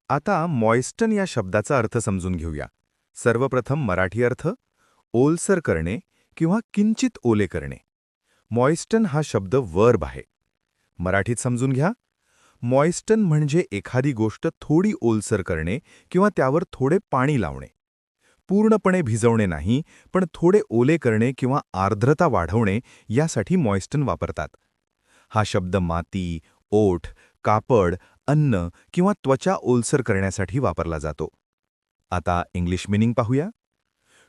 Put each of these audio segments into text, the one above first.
आता मॉइस्टन या शब्दाचा अर्थ समजून घेऊया. सर्वप्रथम मराठी अर्थ ओलसर करणे किंवा किंचित ओले करणे. मॉइस्टन हा शब्द वर्ब आहे. मराठीत समजून घ्या. मॉइस्टन म्हणजे एखादी गोष्ट थोडी ओलसर करणे किंवा त्यावर थोडे पाणी लावणे. पूर्णपणे भिजवणे नाही, पण थोडे ओले करणे किंवा आर्द्रता वाढवणे यासाठी मॉइस्टन वापरतात. हा शब्द माती, ओठ, कापड, अन्न किंवा त्वचा ओलसर करण्यासाठी वापरला जातो. आता इंग्लिश मिनिंग पाहूया.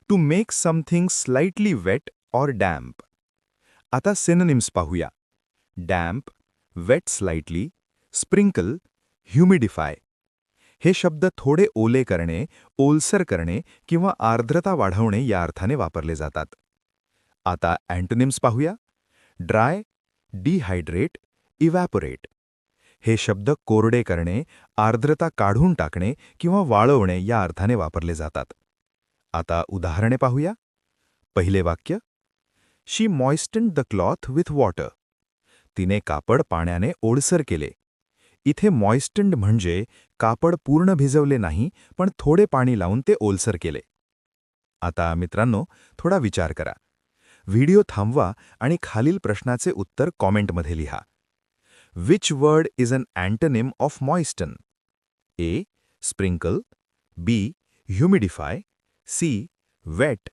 To make something slightly wet or damp. आता सिनोनिम्स पाहूया. Damp, wet slightly, sprinkle, humidify. हे शब्द थोडे ओले करणे, ओलसर करणे किंवा आर्द्रता वाढवणे या अर्थाने वापरले जातात. आता अँटोनिम्स पाहूया. Dry, dehydrate, evaporate. हे शब्द कोरडे करणे, आर्द्रता काढून टाकणे किंवा वाळवणे या अर्थाने वापरले जातात. आता उदाहरणे पाहूया. पहिले वाक्य. शी मॉइस्टन्ड द क्लॉथ विथ वॉटर. तिने कापड पाण्याने ओलसर केले. इथे मॉइस्टन्ड म्हणजे कापड पूर्ण भिजवले नाही, पण थोडे पाणी लावून ते ओलसर केले. आता मित्रांनो, थोडा विचार करा. व्हिडिओ थांबवा आणि खालील प्रश्नाचे उत्तर कॉमेंटमध्ये लिहा. Which word is an antonym of moisten? A. Sprinkle. B. Humidify. C. Wet.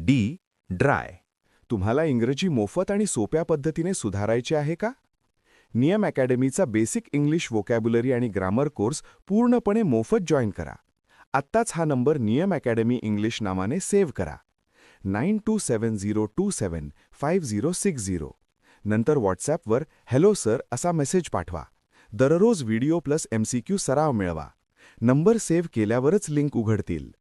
D. Dry. तुम्हाला इंग्रजी मोफत आणि सोप्या पद्धतीने सुधारायचे आहे का? नियम अकॅडमीचा बेसिक इंग्लिश व्होकॅब्युलरी आणि ग्रामर कोर्स पूर्णपणे मोफत जॉईन करा. आत्ताच हा नंबर नियम अकॅडमी इंग्लिश नावाने सेव्ह करा. 9270275060. नंतर व्हॉट्सॲपवर हॅलो सर असा मेसेज पाठवा. दररोज व्हिडिओ प्लस MCQ सराव मिळवा. नंबर सेव्ह केल्यावरच लिंक उघडतील.